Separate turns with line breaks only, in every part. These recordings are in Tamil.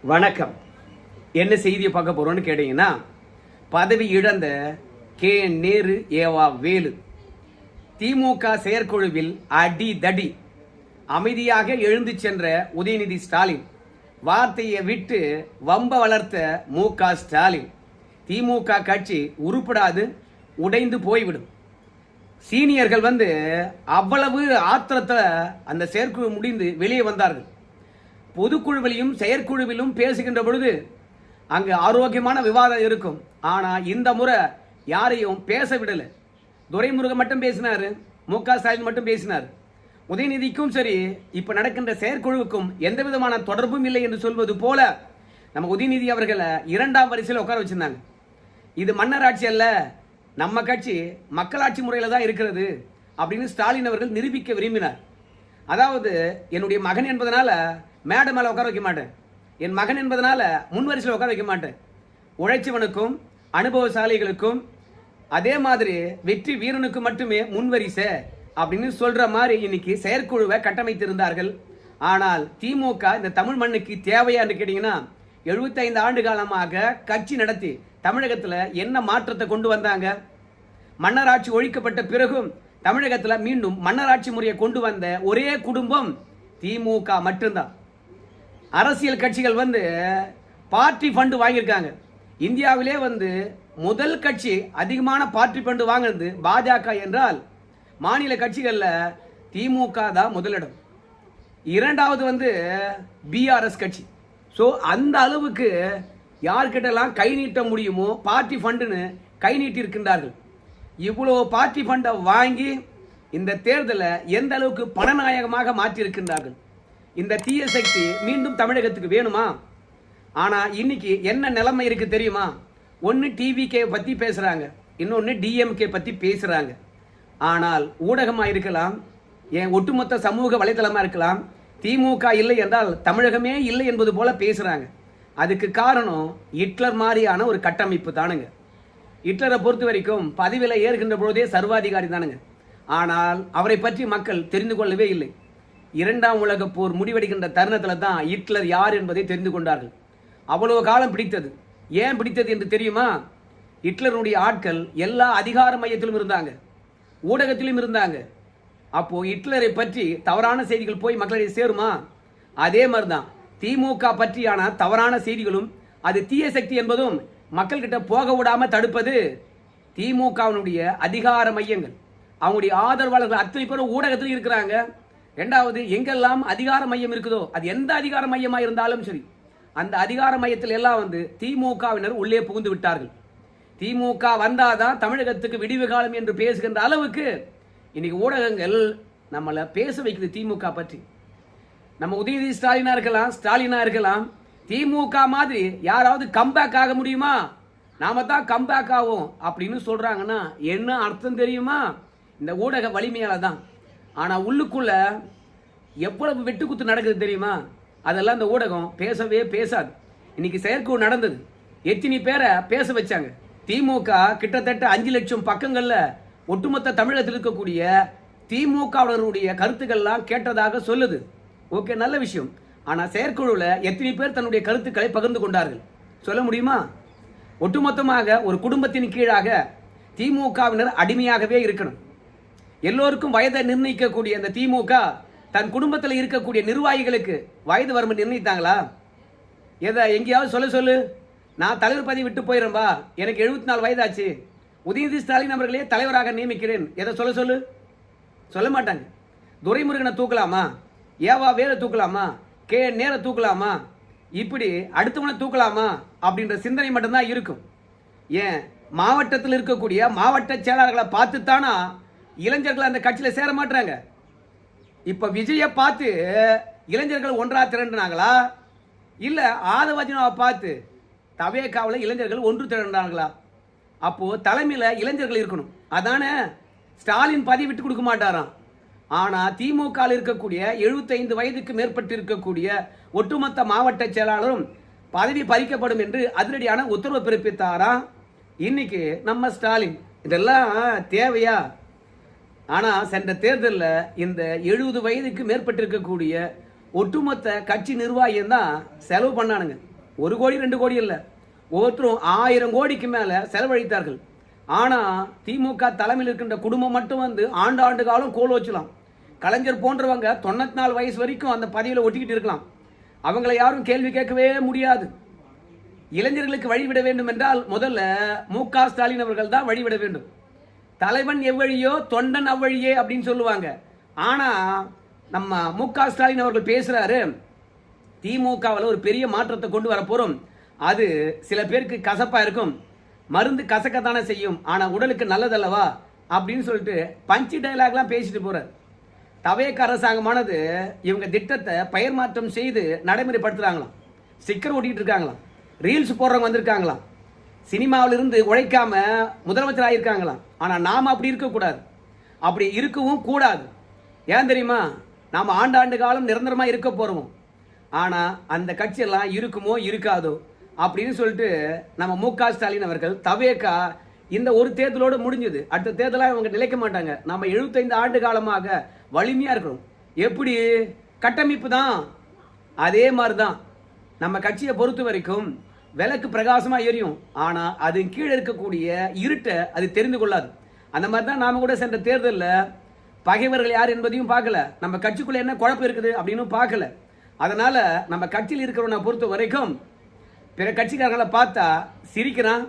வணக்கம். என்ன செய்தியை பார்க்க போறோம்னு கேட்டீங்கன்னா, பதவி இழந்த கே நேரு ஏவா வேலு திமுக செயற்குழுவில் அடிதடி. அமைதியாக எழுந்து சென்ற உதயநிதி ஸ்டாலின் வார்த்தையை விட்டு வம்ப வளர்த்த மு.க. ஸ்டாலின் திமுக கட்சி உருப்படாது, உடைந்து போய்விடும். சீனியர்கள் அவ்வளவு ஆத்திரத்தில் அந்த செயற்குழு முடிந்து வெளியே வந்தார்கள். பொதுக்குழுவிலும் செயற்குழுவிலும் பேசுகின்ற பொழுது அங்கு ஆரோக்கியமான விவாதம் இருக்கும். ஆனால் இந்த முறை யாரையும் பேச விடலை. துரைமுருகன் மட்டும் பேசினார், மு.க. ஸ்டாலின் மட்டும் பேசினார். உதயநிதிக்கும் சரி, இப்போ நடக்கின்ற செயற்குழுவுக்கும் எந்த விதமான தொடர்பும் இல்லை என்று சொல்வது போல நம்ம உதயநிதி அவர்களை 2ஆம் வரிசையில் உட்கார வச்சிருந்தாங்க. இது மன்னராட்சி அல்ல, நம்ம கட்சி மக்களாட்சி முறையில் தான் இருக்கிறது அப்படின்னு ஸ்டாலின் அவர்கள் நிரூபிக்க விரும்பினார். அதாவது, என்னுடைய மகன் என்பதனால மேடை மேலே உட்கார வைக்க மாட்டேன், என் மகன் என்பதனால முன்வரிசையில் உட்கார வைக்க மாட்டேன். உழைச்சவனுக்கும் அனுபவசாலிகளுக்கும் அதே மாதிரி வெற்றி வீரனுக்கு மட்டுமே முன்வரிசை அப்படின்னு சொல்ற மாதிரி இன்னைக்கு செயற்குழுவை கட்டமைத்திருந்தார்கள். ஆனால் திமுக இந்த தமிழ் மண்ணுக்கு தேவையான்னு கேட்டீங்கன்னா, 75 ஆண்டு காலமாக கட்சி நடத்தி தமிழகத்தில் என்ன மாற்றத்தை கொண்டு வந்தாங்க? மன்னராட்சி ஒழிக்கப்பட்ட பிறகும் தமிழகத்தில் மீண்டும் மன்னராட்சி முறையை கொண்டு வந்த ஒரே குடும்பம் திமுக மட்டும்தான். அரசியல் கட்சிகள் பார்ட்டி ஃபண்டு வாங்கியிருக்காங்க. இந்தியாவிலே முதல் கட்சி அதிகமான பார்ட்டி ஃபண்டு வாங்கினது பாஜக என்றால், மாநில கட்சிகளில் திமுக தான் முதலிடம். இரண்டாவது பிஆர்எஸ் கட்சி. ஸோ அந்த அளவுக்கு யார்கிட்டலாம் கை நீட்ட முடியுமோ பார்ட்டி ஃபண்டுன்னு கை நீட்டி இருக்கின்றார்கள். இவ்வளோ பார்ட்டி ஃபண்டை வாங்கி இந்த தேர்தலை எந்த அளவுக்கு பணநாயகமாக மாற்றியிருக்கின்றார்கள். இந்த தீய சக்தி மீண்டும் தமிழகத்துக்கு வேணுமா? ஆனால் இன்னைக்கு என்ன நிலைமை இருக்கு தெரியுமா? ஒன்று டிவிகே பற்றி பேசுகிறாங்க, இன்னொன்று டிஎம்கே பற்றி பேசுகிறாங்க. ஆனால் ஊடகமாக இருக்கலாம், என் ஒட்டுமொத்த சமூக வலைதளமாக இருக்கலாம், திமுக இல்லை என்றால் தமிழகமே இல்லை என்பது போல பேசுகிறாங்க. அதுக்கு காரணம் ஹிட்லர் மாதிரியான ஒரு கட்டமைப்பு தானுங்க. ஹிட்லரை பொறுத்த வரைக்கும் பதவியில் ஏறுகின்ற பொழுதே சர்வாதிகாரி தானுங்க. ஆனால் அவரை பற்றி மக்கள் தெரிந்து கொள்ளவே இல்லை. 2ஆம் உலகப் போர் முடிவடைகின்ற தருணத்தில் தான் ஹிட்லர் யார் என்பதை தெரிந்து கொண்டார்கள். அவ்வளவு காலம் பிடித்தது. ஏன் பிடித்தது என்று தெரியுமா? ஹிட்லருடைய ஆட்கள் எல்லா அதிகார மையத்திலும் இருந்தாங்க, ஊடகத்திலும் இருந்தாங்க. அப்போ ஹிட்லரை பற்றி தவறான செய்திகள் போய் மக்களிடையே சேருமா? அதே மாதிரி தான் திமுக பற்றியான தவறான செய்திகளும் அது தீய சக்தி என்பதும் மக்கள்கிட்ட போக விடாம தடுப்பது திமுகவினுடைய அதிகார மையங்கள். அவங்களுடைய ஆதரவாளர்கள் அத்தனை பேரும் ஊடகத்தில் இருக்கிறாங்க. ரெண்டாவது, எங்கெல்லாம் அதிகார மையம் இருக்குதோ, அது எந்த அதிகார மையமாக இருந்தாலும் சரி, அந்த அதிகார மையத்தில் எல்லாம் திமுகவினர் உள்ளே புகுந்து விட்டார்கள். திமுக வந்தாதான் தமிழகத்துக்கு விடிவு காலம் என்று பேசுகின்ற அளவுக்கு இன்னைக்கு ஊடகங்கள் நம்மளை பேச வைக்குது திமுக பற்றி. நம்ம உதயநிதி ஸ்டாலினா இருக்கலாம், திமுக மாதிரி யாராவது கம்பேக் ஆக முடியுமா? நாம தான் கம்பேக் ஆகும் அப்படின்னு சொல்றாங்கன்னா என்ன அர்த்தம் தெரியுமா? இந்த ஊடக வலிமையால தான். ஆனா உள்ளுக்குள்ள எவ்வளவு வெட்டுக்குத்து நடக்குது தெரியுமா? அதெல்லாம் இந்த ஊடகம் பேசவே பேசாது. இன்னைக்கு செயற்குழு நடந்தது, எத்தனை பேரை பேச வச்சாங்க. திமுக கிட்டத்தட்ட 5 லட்சம் பக்கங்கள்ல ஒட்டுமொத்த தமிழகத்தில் இருக்கக்கூடிய திமுகவினருடைய கருத்துக்கள்லாம் கேட்டதாக சொல்லுது. ஓகே, நல்ல விஷயம். ஆனா செயற்குழுவில் எத்தனை பேர் தன்னுடைய கருத்துக்களை பகிர்ந்து கொண்டார்கள் சொல்ல முடியுமா? ஒட்டுமொத்தமாக ஒரு குடும்பத்தின் கீழாக திமுகவினர் அடிமையாகவே இருக்கணும். எல்லோருக்கும் வயதை நிர்ணயிக்கக்கூடிய அந்த திமுக தன் குடும்பத்தில் இருக்கக்கூடிய நிர்வாகிகளுக்கு வயது வரம்பு நிர்ணயித்தாங்களா? எதை எங்கேயாவது சொல்லு, நான் தலைவர் பதவி விட்டு போயிடும்பா, எனக்கு 74 வயதாச்சு, உதயநிதி ஸ்டாலின் அவர்களே தலைவராக நியமிக்கிறேன், எதை சொல்லு? சொல்ல மாட்டாங்க. துரைமுருகனை தூக்கலாமா? ஏவா வேலை தூக்கலாமா? கே நேர தூக்கலாமா? இப்படி அடுத்தவனை தூக்கலாமா அப்படின்ற சிந்தனை மட்டும்தான் இருக்கும். ஏன் மாவட்டத்தில் இருக்கக்கூடிய மாவட்ட செயலாளர்களை பார்த்துத்தானா இளைஞர்கள் அந்த கட்சியில் சேர மாட்டாங்க? இப்ப விஜயை பார்த்து இளைஞர்கள் ஒன்றா திரண்டாங்களா? இல்ல ஆதவஜனாவை பார்த்து தவேகாவில் இளைஞர்கள் ஒன்று திரண்டாங்களா? அப்போ தலைமையில இளைஞர்கள் இருக்கணும். அதானே ஸ்டாலின் பதவி விட்டு கொடுக்க மாட்டாராம். ஆனா திமுக இருக்கக்கூடிய 75 வயதுக்கு மேற்பட்டு இருக்கக்கூடிய ஒட்டுமொத்த மாவட்ட செயலாளரும் பதவி பறிக்கப்படும் என்று அதிரடியான உத்தரவு பிறப்பித்தாராம் இன்னைக்கு நம்ம ஸ்டாலின். இதெல்லாம் தேவையா? ஆனா சென்ற தேர்தலில் இந்த 70 வயதுக்கு மேற்பட்டு இருக்கக்கூடிய ஒட்டுமொத்த கட்சி நிர்வாகியம் தான் செலவு பண்ணானுங்க. 1 கோடி 2 கோடி இல்லை, ஒவ்வொருத்தரும் 1000 கோடிக்கு மேலே செலவழித்தார்கள். ஆனால் திமுக தலைமையில் இருக்கின்ற குடும்பம் மட்டும் வந்து ஆண்டு காலம் கோல் வச்சலாம். கலைஞர் போன்றவங்க 94 வயசு வரைக்கும் அந்த பதவியில் ஒட்டிக்கிட்டு இருக்கலாம். அவங்களை யாரும் கேள்வி கேட்கவே முடியாது. இளைஞர்களுக்கு வழிவிட வேண்டும் என்றால் முதல்ல மு.க. ஸ்டாலின் அவர்கள் தான் வழிவிட வேண்டும். தலைவன் எவ்வழியோ தொண்டன் அவ்வழியே அப்படின்னு சொல்லுவாங்க. ஆனால் நம்ம மு.க. ஸ்டாலின் அவர்கள் பேசுகிறாரு, திமுகவில் ஒரு பெரிய மாற்றத்தை கொண்டு வர போகிறோம். அது சில பேருக்கு கசப்பாக இருக்கும், மருந்து கசக்கத்தானே செய்யும், ஆனால் உடலுக்கு நல்லதல்லவா அப்படின்னு சொல்லிட்டு பஞ்சு டைலாக்லாம் பேசிட்டு போகிறார். தவேக அரசாங்கமானது இவங்க திட்டத்தை பெயர் மாற்றம் செய்து நடைமுறைப்படுத்துகிறாங்களாம். ஸ்டிக்கர் ஓட்டிகிட்டு இருக்காங்களாம், ரீல்ஸ் போடுறவங்க வந்திருக்காங்களாம், சினிமாவிலிருந்து உழைக்காம முதலமைச்சர் ஆகியிருக்காங்களாம். ஆனால் நாம் அப்படி இருக்கக்கூடாது, அப்படி இருக்கவும் கூடாது. ஏன் தெரியுமா? நாம் ஆண்டாண்டு காலம் நிரந்தரமாக இருக்க போகிறோம். ஆனால் அந்த கட்சியெல்லாம் இருக்குமோ இருக்காதோ அப்படின்னு சொல்லிட்டு நம்ம மு.க. ஸ்டாலின் அவர்கள் தவேகா இந்த ஒரு தேர்தலோடு முடிஞ்சது, அடுத்த தேர்தலாக இவங்க நிலைக்க மாட்டாங்க. நம்ம 75 ஆண்டு காலமாக வலிமையாக இருக்கிறோம். எப்படி கட்டமைப்பு தான் அதே மாதிரி தான். நம்ம கட்சியை பொறுத்த வரைக்கும் விளக்கு பிரகாசமாக எரியும், ஆனால் அது கீழே இருக்கக்கூடிய இருட்டை அது தெரிந்து கொள்ளாது. அந்த மாதிரி தான் நாம் கூட சென்ற தேர்தலில் பகைவர்கள் யார் என்பதையும் பார்க்கல, நம்ம கட்சிக்குள்ளே என்ன குழப்பம் இருக்குது அப்படின்னு பார்க்கல. அதனால் நம்ம கட்சியில் இருக்கிறவனை பொறுத்த வரைக்கும் பிற கட்சிக்காரங்களை பார்த்தா சிரிக்கிறான்,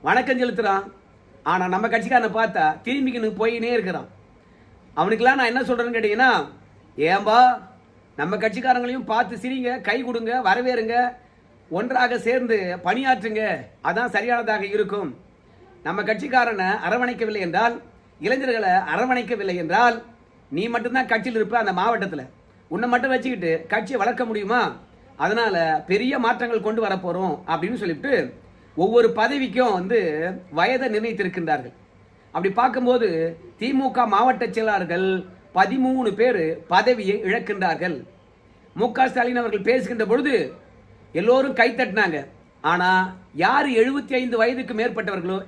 வணக்கம் செலுத்துகிறான். ஆனால் நம்ம கட்சிக்காரனை பார்த்தா திரும்பிக்கின்னு போயினே இருக்கிறான். அவனுக்கெல்லாம் நான் என்ன சொல்கிறேன்னு கேட்டிங்கன்னா, ஏன்பா நம்ம கட்சிக்காரங்களையும் பார்த்து சிரிங்க, கை கொடுங்க, வரவேறுங்க, ஒன்றாக சேர்ந்து பணியாற்றுங்க, அதான் சரியானதாக இருக்கும். நம்ம கட்சிக்காரனை அரவணைக்கவில்லை என்றால், இளைஞர்களை அரவணைக்கவில்லை என்றால், நீ மட்டும்தான் கட்சியில் இருப்ப அந்த மாவட்டத்தில். உன்னை மட்டும் வச்சுக்கிட்டு கட்சியை வளர்க்க முடியுமா? அதனால் பெரிய மாற்றங்கள் கொண்டு வரப்போகிறோம் அப்படின்னு சொல்லிவிட்டு ஒவ்வொரு பதவிக்கும் வந்து வயதை நிர்ணயித்திருக்கின்றார்கள். அப்படி பார்க்கும்போது திமுக மாவட்ட செயலாளர்கள் 13 பேர் பதவியை இழக்கின்றார்கள். மு.க. ஸ்டாலின் அவர்கள் பேசுகின்ற பொழுது எல்லோரும் கை தட்டினாங்க. ஆனால் யார் 75 வயதுக்கு மேற்பட்டவர்களோ,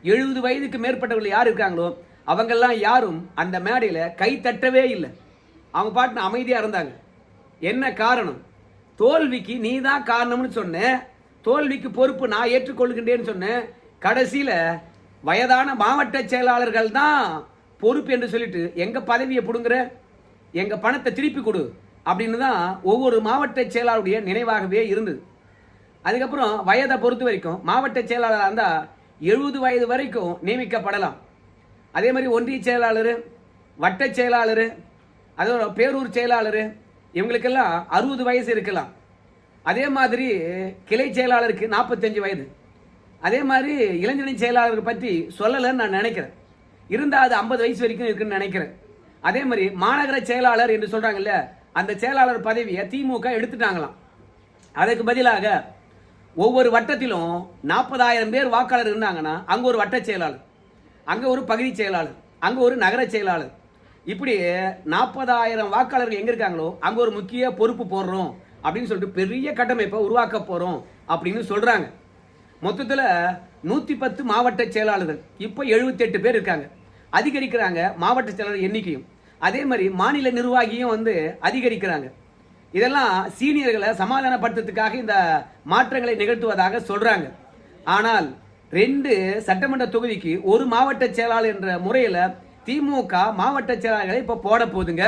70 வயதுக்கு மேற்பட்டவர்கள் யார் இருக்காங்களோ அவங்கெல்லாம் யாரும் அந்த மேடையில் கை தட்டவே இல்லை. அவங்க பாட்டு அமைதியாக இருந்தாங்க. என்ன காரணம்? தோல்விக்கு நீ தான் காரணம்னு சொன்னேன், தோல்விக்கு பொறுப்பு நான் ஏற்றுக்கொள்கின்றேன்னு சொன்னேன். கடைசியில் வயதான மாவட்ட செயலாளர்கள் தான் பொறுப்பு என்று சொல்லிட்டு எங்கள் பதவியை பிடுங்குற, எங்கள் பணத்தை திருப்பி கொடு அப்படின்னு தான் ஒவ்வொரு மாவட்ட செயலாளருடைய நினைவாகவே இருந்தது. அதுக்கப்புறம் வயதை பொறுத்த வரைக்கும் மாவட்ட செயலாளராக இருந்தால் 70 வயது வரைக்கும் நியமிக்கப்படலாம். அதே மாதிரி ஒன்றிய செயலாளர், வட்ட செயலாளர், அதோட பேரூர் செயலாளர், இவங்களுக்கெல்லாம் 60 வயசு இருக்கலாம். அதே மாதிரி கிளை செயலாளருக்கு 45 வயது. அதே மாதிரி இளைஞரணி செயலாளருக்கு பற்றி சொல்லலைன்னு நான் நினைக்கிறேன். இருந்தால் அது 50 வயசு வரைக்கும் இருக்குன்னு நினைக்கிறேன். அதே மாதிரி மாநகர செயலாளர் என்று சொல்கிறாங்கல்ல, அந்த செயலாளர் பதவியை திமுக எடுத்துட்டாங்களாம். அதுக்கு பதிலாக ஒவ்வொரு வட்டத்திலும் 40,000 பேர் வாக்காளர் இருந்தாங்கன்னா அங்கே ஒரு வட்ட செயலாளர், அங்கே ஒரு பகுதி செயலாளர், அங்கே ஒரு நகர செயலாளர், இப்படி 40,000 வாக்காளர்கள் எங்கே இருக்காங்களோ அங்கே ஒரு முக்கிய பொறுப்பு போடுறோம் அப்படின்னு சொல்லிட்டு பெரிய கட்டமைப்பை உருவாக்க போகிறோம் அப்படின்னு சொல்கிறாங்க. மொத்தத்தில் 110 மாவட்ட செயலாளர்கள், இப்போ 78 பேர் இருக்காங்க. அதிகரிக்கிறாங்க மாவட்ட செயலாளர் எண்ணிக்கையும். அதே மாதிரி மாநில நிர்வாகியும் வந்து அதிகரிக்கிறாங்க. இதெல்லாம் சீனியர்களை சமாதானப்படுத்துறதுக்காக இந்த மாற்றங்களை நிகழ்த்துவதாக சொல்கிறாங்க. ஆனால் 2 சட்டமன்ற தொகுதிக்கு ஒரு மாவட்ட செயலாளர் என்ற முறையில் திமுக மாவட்ட செயலாளர்களை இப்போ போட போகுதுங்க.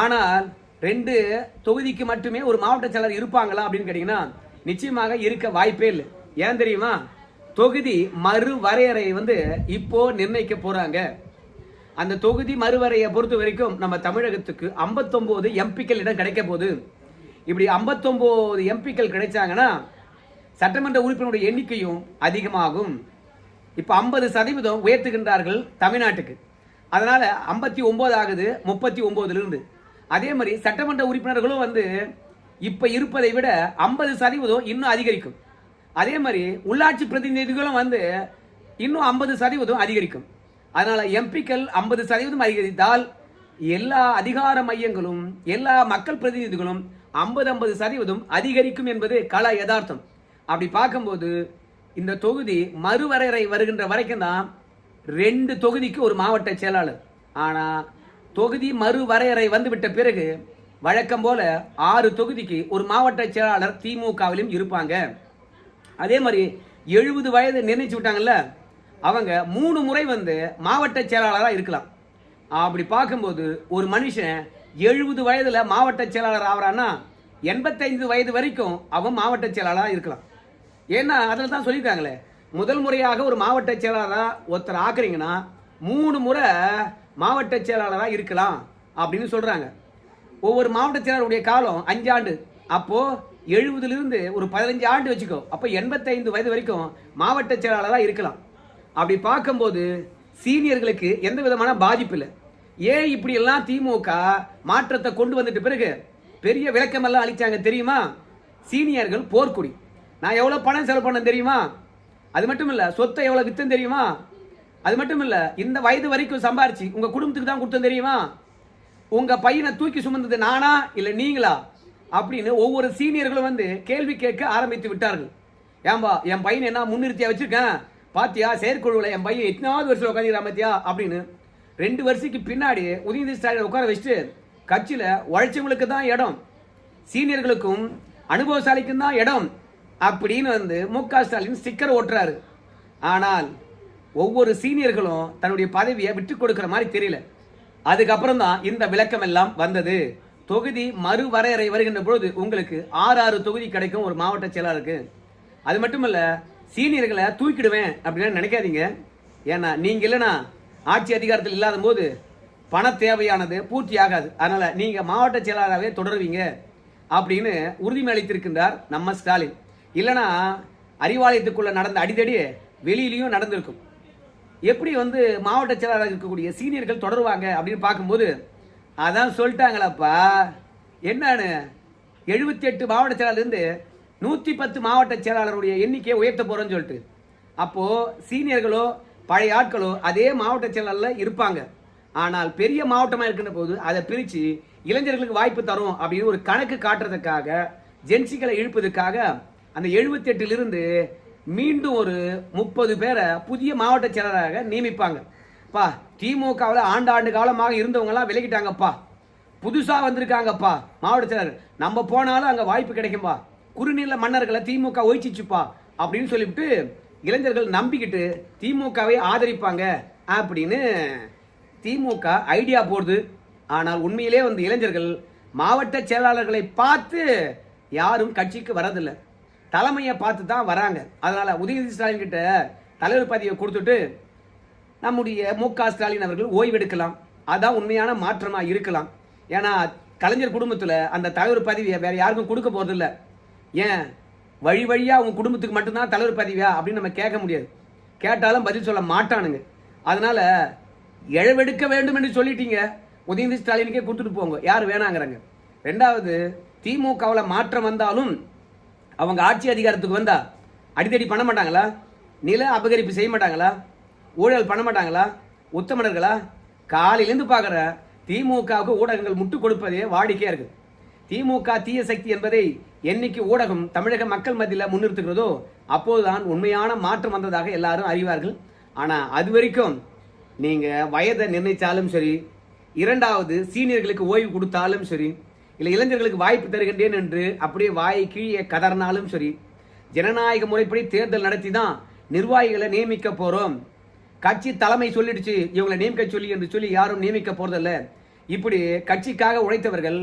ஆனால் 2 தொகுதிக்கு மட்டுமே ஒரு மாவட்ட செயலாளர் இருப்பாங்களா அப்படின்னு கேட்டிங்கன்னா நிச்சயமாக இருக்க வாய்ப்பே இல்லை. ஏன் தெரியுமா? தொகுதி மறுவரையறை வந்து இப்போ நிர்ணயிக்க போகிறாங்க. அந்த தொகுதி மறுவரையை பொறுத்த வரைக்கும் நம்ம தமிழகத்துக்கு 59 எம்பிக்கள் இடம் கிடைக்க போகுது. இப்படி 59 எம்பிக்கள் கிடைச்சாங்கன்னா சட்டமன்ற உறுப்பினருடைய எண்ணிக்கையும் அதிகமாகும். இப்போ 50% உயர்த்துகின்றார்கள் தமிழ்நாட்டுக்கு. அதனால் 59 ஆகுது 39லிருந்து. அதே மாதிரி சட்டமன்ற உறுப்பினர்களும் வந்து இப்போ இருப்பதை விட 50% இன்னும் அதிகரிக்கும். அதே மாதிரி உள்ளாட்சி பிரதிநிதிகளும் வந்து இன்னும் 50% அதிகரிக்கும். அதனால் எம்பிக்கள் 50% அதிகரித்தால் எல்லா அதிகார மையங்களும் எல்லா மக்கள் பிரதிநிதிகளும் 50% அதிகரிக்கும் என்பது கள யதார்த்தம். அப்படி பார்க்கும்போது இந்த தொகுதி மறுவரையறை வருகின்ற வரைக்கும் தான் 2 தொகுதிக்கு ஒரு மாவட்ட செயலாளர். ஆனால் தொகுதி மறுவரையறை வந்துவிட்ட பிறகு வழக்கம் போல 6 தொகுதிக்கு ஒரு மாவட்ட செயலாளர் திமுகவிலும் இருப்பாங்க. அதே மாதிரி 70 வயது நிர்ணயிச்சு விட்டாங்கல்ல, அவங்க 3 முறை வந்து மாவட்ட செயலாளராக இருக்கலாம். அப்படி பார்க்கும்போது ஒரு மனுஷன் 70 வயதுல மாவட்ட செயலாளர் ஆகிறான்னா 85 வயது வரைக்கும் அவன் மாவட்ட செயலாளராக இருக்கலாம். ஏன்னா அதில் தான் சொல்லியிருக்காங்களே, முதல் முறையாக ஒரு மாவட்ட செயலாளராக ஒருத்தர் ஆக்குறீங்கன்னா 3 முறை மாவட்ட செயலாளராக இருக்கலாம் அப்படின்னு சொல்றாங்க. ஒவ்வொரு மாவட்ட செயலாளருடைய காலம் 5 ஆண்டு. அப்போ 70லிருந்து ஒரு 15 ஆண்டு வச்சுக்கோ, அப்போ 85 வயது வரைக்கும் மாவட்ட செயலாளராக இருக்கலாம். அப்படி பார்க்கும்போது சீனியர்களுக்கு எந்த விதமான பாதிப்பு இல்லை. ஏன் இப்படி எல்லாம் திமுக மாற்றத்தை கொண்டு வந்துட்டு பிறகு பெரிய விளக்கமெல்லாம் அளிச்சாங்க தெரியுமா? சீனியர்கள் போர்க்குடி. நான் எவ்வளவு பணம் செலவு பண்ண தெரியுமா? அது மட்டும் இல்ல, சொத்தை எவ்வளவு வித்தம் தெரியுமா? அது மட்டும் இல்ல, இந்த வயது வரைக்கும் சம்பாரிச்சு உங்க குடும்பத்துக்கு தான் கொடுத்தேன் தெரியுமா? உங்க பையனை தூக்கி சுமந்தது நானா இல்ல நீங்களா அப்படின்னு ஒவ்வொரு சீனியர்களும் வந்து கேள்வி கேட்க ஆரம்பித்து விட்டார்கள். ஏன்பா என் பையன் என்ன முன்னிறுத்தியா வச்சிருக்கேன் பாத்தியா, செயற்குழுவில் என் பையன் எத்தனாவது வருஷம் உட்காந்துக்கிறான் பாத்தியா அப்படின்னு 2 வருஷத்துக்கு பின்னாடி உதயநிதி ஸ்டாலின் உட்கார வச்சுட்டு கட்சியில உழைச்சவங்களுக்கு தான் இடம், சீனியர்களுக்கும் அனுபவசாலிக்கும் தான் இடம் அப்படின்னு வந்து மு.க. ஸ்டாலின் ஸ்டிக்கர் ஓட்டுறாரு. ஆனால் ஒவ்வொரு சீனியர்களும் தன்னுடைய பதவியை விட்டு கொடுக்கிற மாதிரி தெரியல. அதுக்கப்புறம் தான் இந்த விளக்கம் எல்லாம் வந்தது. தொகுதி மறுவரையறை வருகின்ற பொழுது உங்களுக்கு 6 தொகுதி கிடைக்கும் ஒரு மாவட்ட செயலாளருக்கு. அது மட்டும் இல்ல, சீனியர்களை தூக்கிடுவேன் அப்படின்னு நினைக்காதீங்க. ஏன்னா நீங்க இல்லைன்னா ஆட்சி அதிகாரத்தில் இல்லாத போது பண தேவையானது பூர்த்தி ஆகாது. அதனால நீங்க மாவட்ட செயலாளராகவே தொடருவீங்க அப்படின்னு உறுதிமொழி அளித்திருக்கின்றார் நம்ம ஸ்டாலின். இல்லைன்னா அறிவாலயத்துக்குள்ள நடந்த அடிதடி வெளியிலையும் நடந்திருக்கும். எப்படி வந்து மாவட்ட செயலாளராக இருக்கக்கூடிய சீனியர்கள் தொடருவாங்க அப்படின்னு பார்க்கும்போது அதான் சொல்லிட்டாங்களப்பா. என்னன்னு 78 மாவட்ட செயலாளர்லேருந்து 110 மாவட்ட செயலாளருடைய எண்ணிக்கையை உயர்த்த போறோம்னு சொல்லிட்டு, அப்போ சீனியர்களோ பழைய ஆட்களோ அதே மாவட்ட செயலாளர்ல இருப்பாங்க. ஆனால் பெரிய மாவட்டமா இருக்கின்ற போது அதை பிரிச்சு இளைஞர்களுக்கு வாய்ப்பு தரும் அப்படின்னு ஒரு கணக்கு காட்டுறதுக்காக, ஜென்சிகளை இழுப்பதற்காக அந்த 78லிருந்து மீண்டும் ஒரு 30 பேரை புதிய மாவட்ட செயலராக நியமிப்பாங்க. பா திமுகவில் ஆண்டாண்டு காலமாக இருந்தவங்கலாம் விலகிட்டாங்கப்பா, புதுசா வந்திருக்காங்கப்பா மாவட்ட செயலர், நம்ம போனாலும் அங்க வாய்ப்பு கிடைக்கும்பா, குறுநில மன்னர்களை திமுக ஒழிச்சிச்சுப்பா அப்படின்னு சொல்லிவிட்டு இளைஞர்கள் நம்பிக்கிட்டு திமுகவை ஆதரிப்பாங்க அப்படின்னு திமுக ஐடியா போடுது. ஆனால் உண்மையிலே வந்து இளைஞர்கள் மாவட்ட செயலாளர்களை பார்த்து யாரும் கட்சிக்கு வரதில்லை, தலைமையை பார்த்து தான் வராங்க. அதனால உதயநிதி ஸ்டாலின் கிட்ட தலைவர் பதவியை கொடுத்துட்டு நம்முடைய மு.க. ஸ்டாலின் அவர்கள் ஓய்வெடுக்கலாம். அதான் உண்மையான மாற்றமாக இருக்கலாம். ஏன்னா கலைஞர் குடும்பத்தில் அந்த தலைவர் பதவியை வேற யாருக்கும் கொடுக்க போறதில்லை. ஏன் வழி வழியா உங்க குடும்பத்துக்கு மட்டும்தான் தலைவர் பதவியா அப்படின்னு நம்ம கேட்க முடியாது, கேட்டாலும் பதில் சொல்ல மாட்டானுங்க. அதனால இழவெடுக்க வேண்டும் என்று சொல்லிட்டீங்க, உதயநிதி ஸ்டாலினுக்கே கொடுத்துட்டு போங்க, யார் வேணாங்கிறாங்க. ரெண்டாவது, திமுகவில் மாற்றம் வந்தாலும் அவங்க ஆட்சி அதிகாரத்துக்கு வந்தா அடித்தடி பண்ண மாட்டாங்களா? நில அபகரிப்பு செய்ய மாட்டாங்களா? ஊழல் பண்ண மாட்டாங்களா? உத்தமனர்களா? காலையிலேருந்து பார்க்குற திமுகவுக்கு ஊடகங்கள் முட்டு கொடுப்பதே வாடிக்கையா இருக்கு. திமுக தீய சக்தி என்பதை என்னைக்கு ஊடகம் தமிழக மக்கள் மத்தியில் முன்னிறுத்துகிறதோ அப்போதுதான் உண்மையான மாற்றம் வந்ததாக எல்லாரும் அறிவார்கள். ஆனால் அது வரைக்கும் நீங்க வயதை நிர்ணயித்தாலும் சரி, இரண்டாவது சீனியர்களுக்கு ஓய்வு கொடுத்தாலும் சரி, இல்லை இளைஞர்களுக்கு வாய்ப்பு தருகின்றேன் என்று அப்படியே வாயை கீழே கதறினாலும் சரி, ஜனநாயக முறைப்படி தேர்தல் நடத்தி தான் நிர்வாகிகளை நியமிக்க போறோம், கட்சி தலைமை சொல்லிடுச்சு இவங்களை நியமிக்க சொல்லி என்று சொல்லி யாரும் நியமிக்க போறதில்ல. இப்படி கட்சிக்காக உழைத்தவர்கள்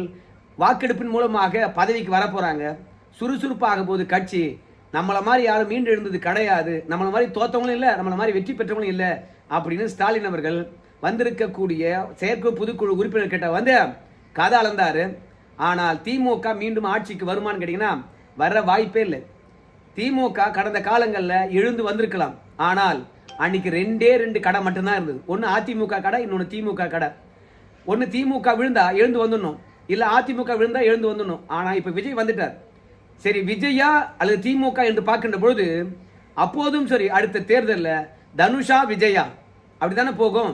வாக்கெடுப்பின் மூலமாக பதவிக்கு வர போறாங்க. சுறுசுறுப்பாக போது கட்சி. நம்மளை மாதிரி யாரும் மீண்டு எழுந்தது கிடையாது, நம்மளை மாதிரி தோத்தவங்களும் இல்லை, நம்மளை மாதிரி வெற்றி பெற்றவங்களும் இல்லை அப்படின்னு ஸ்டாலின் அவர்கள் வந்திருக்கக்கூடிய செயற்கை பொதுக்குழு உறுப்பினர் கிட்ட வந்து கதை அளந்தாரு. ஆனால் திமுக மீண்டும் ஆட்சிக்கு வருமானு கேட்டீங்கன்னா வர்ற வாய்ப்பே இல்லை. திமுக கடந்த காலங்களில் எழுந்து வந்திருக்கலாம், ஆனால் அன்னைக்கு 2 கடை மட்டும்தான் இருந்தது. ஒன்று அதிமுக கடை, இன்னொன்று திமுக கடை. ஒன்று திமுக விழுந்தா எழுந்து வந்துடணும், இல்லை அதிமுக விழுந்தா எழுந்து வந்துடணும். ஆனால் இப்போ விஜய் வந்துட்டார். சரி, விஜயா அல்லது திமுக என்று பார்க்கின்ற பொழுது அப்போதும் சரி, அடுத்த தேர்தலில் தனுஷா விஜயா அப்படித்தானே போகும்,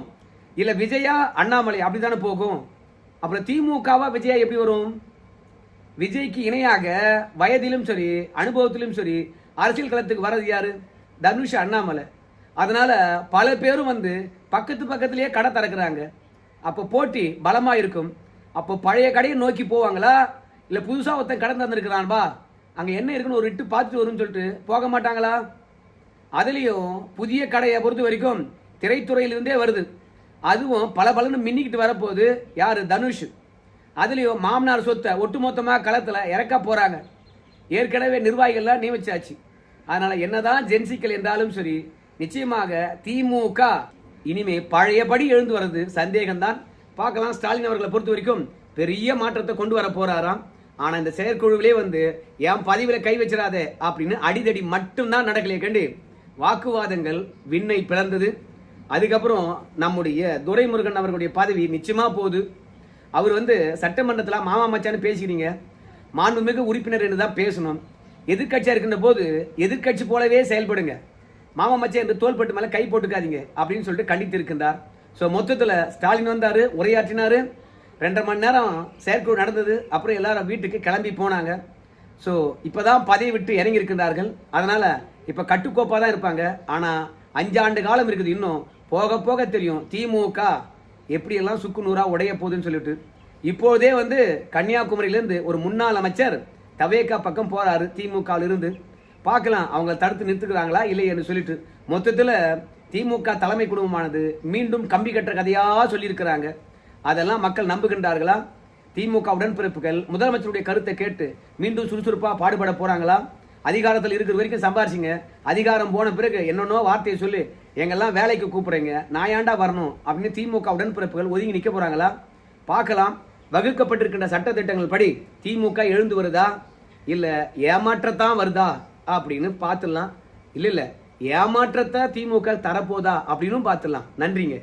இல்லை விஜயா அண்ணாமலை அப்படித்தானே போகும். அப்புறம் திமுகவா விஜயா எப்படி வரும்? விஜய்க்கு இணையாக வயதிலும் சரி அனுபவத்திலும் சரி அரசியல் களத்துக்கு வர்றது யாரு? தனுஷ் அண்ணாமலை. அதனால பல பேரும் வந்து பக்கத்துலேயே கடை திறக்கிறாங்க. அப்போ போட்டி பலமாக இருக்கும். அப்போ பழைய கடையை நோக்கி போவாங்களா, இல்லை புதுசாக ஒருத்தன் கடந்து வந்திருக்கிறான்பா அங்கே என்ன இருக்குன்னு ஒரு இட்டு பார்த்துட்டு வரும்னு சொல்லிட்டு போக மாட்டாங்களா? அதுலேயும் புதிய கடையை பொறுத்த வரைக்கும் திரைத்துறையிலிருந்தே வருது. அதுவும் பல பலன்னு மின்னிக்கிட்டு வரப்போகுது யார்? தனுஷ். அதுலேயும் மாமனார் சொத்தை ஒட்டுமொத்தமாக களத்தில் இறக்க போகிறாங்க. ஏற்கனவே நிர்வாகிகள்லாம் நியமிச்சாச்சு. அதனால் என்னதான் ஜென்சிக்கல் என்றாலும் சரி, நிச்சயமாக திமுக இனிமே பழையபடி எழுந்து வர்றது சந்தேகம்தான். பார்க்கலாம். ஸ்டாலின் அவர்களை பொறுத்த வரைக்கும் பெரிய மாற்றத்தை கொண்டு வர போறாராம். ஆனால் இந்த செயற்குழுவிலே என் பதவியில் கை வச்சிடாதே அப்படின்னு அடிதடி மட்டும்தான் நடக்கலையே கண்டு வாக்குவாதங்கள் விண்ணை பிளந்தது. அதுக்கப்புறம் நம்முடைய துரைமுருகன் அவர்களுடைய பதவி நிச்சயமா போகுது. அவர் சட்டமன்றத்தில் மாமா மச்சான்னு பேசிக்கிறீங்க, மாண்புமிகு உறுப்பினர் என்று தான் பேசணும். எதிர்கட்சியாக இருக்கின்ற போது எதிர்கட்சி போலவே செயல்படுங்க, மாமா மச்சா என்று தோள்பட்டு மேலே கை போட்டுக்காதீங்க அப்படின்னு சொல்லிட்டு கண்டித்து இருக்கின்றார். ஸோ மொத்தத்தில் ஸ்டாலின் வந்தார், உரையாற்றினார். 2.5 மணி நேரம் செயற்குழு நடந்தது. அப்புறம் எல்லாரும் வீட்டுக்கு கிளம்பி போனாங்க. ஸோ இப்போ தான் பதவி விட்டு இறங்கி இருக்கின்றார்கள். அதனால் இப்போ கட்டுக்கோப்பாக தான் இருப்பாங்க. ஆனால் 5 ஆண்டு காலம் இருக்குது. இன்னும் போக போக தெரியும் திமுக எப்படியெல்லாம் சுக்கு நூறாக உடைய போகுதுன்னு சொல்லிட்டு. இப்போதே கன்னியாகுமரியிலேருந்து ஒரு முன்னாள் அமைச்சர் தவேகா பக்கம் போகிறாரு திமுகவிலிருந்து. பார்க்கலாம் அவங்க தடுத்து நிறுத்துக்கிறாங்களா இல்லை என்று சொல்லிட்டு. மொத்தத்தில் திமுக தலைமை குடும்பமானது மீண்டும் கம்பி கட்டுற கதையாக சொல்லியிருக்கிறாங்க. அதெல்லாம் மக்கள் நம்புகின்றார்களா? திமுக உடன்பிறப்புகள் முதலமைச்சருடைய கருத்தை கேட்டு மீண்டும் சுறுசுறுப்பாக பாடுபட போகிறாங்களா? அதிகாரத்தில் இருக்கிற வரைக்கும் சம்பாரிச்சிங்க, அதிகாரம் போன பிறகு என்னென்னோ வார்த்தையை சொல்லி எங்கெல்லாம் வேலைக்கு கூப்பிடுறீங்க, நான் ஏன்டா வரணும் அப்படின்னு திமுக உடன்பிறப்புகள் ஒதுங்கி நிற்க போகிறாங்களா? பார்க்கலாம். வகுக்கப்பட்டிருக்கின்ற சட்டத்திட்டங்கள் படி திமுக எழுந்து வருதா இல்லை ஏமாற்றத்தான் வருதா அப்படின்னு பார்த்துடலாம். இல்லை ஏமாற்றத்தை திமுக தரப்போதா அப்படின்னு பார்த்துடலாம். நன்றிங்க.